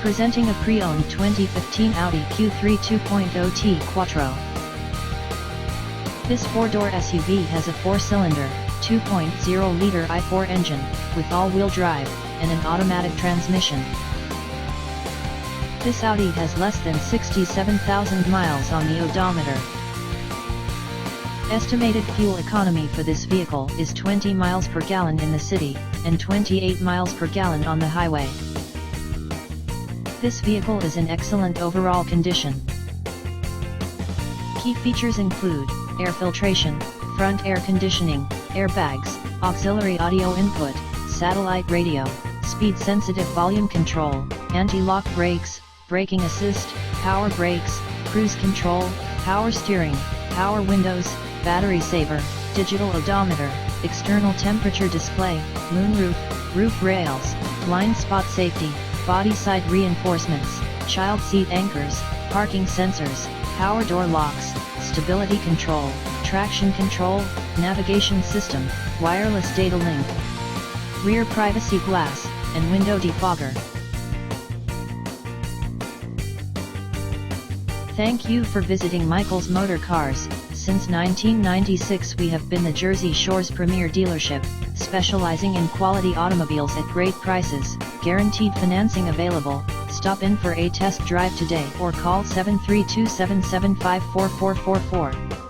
Presenting a pre-owned 2015 Audi Q3 2.0 Quattro. This four-door SUV has a four-cylinder, 2.0-liter i4 engine, with all-wheel drive, and an automatic transmission. This Audi has less than 67,000 miles on the odometer. Estimated fuel economy for this vehicle is 20 miles per gallon in the city, and 28 miles per gallon on the highway. This vehicle is in excellent overall condition. Key features include air filtration, front air conditioning, airbags, auxiliary audio input, satellite radio, speed-sensitive volume control, anti-lock brakes, braking assist, power brakes, cruise control, power steering, power windows, battery saver, digital odometer, external temperature display, moonroof, roof rails, blind spot safety, body side reinforcements, child seat anchors, parking sensors, power door locks, stability control, traction control, navigation system, wireless data link, rear privacy glass, and window defogger. Thank you for visiting Michael's Motorcars. Since 1996 we have been the Jersey Shore's premier dealership, specializing in quality automobiles at great prices, guaranteed financing available. Stop in for a test drive today or call 732-775-4444.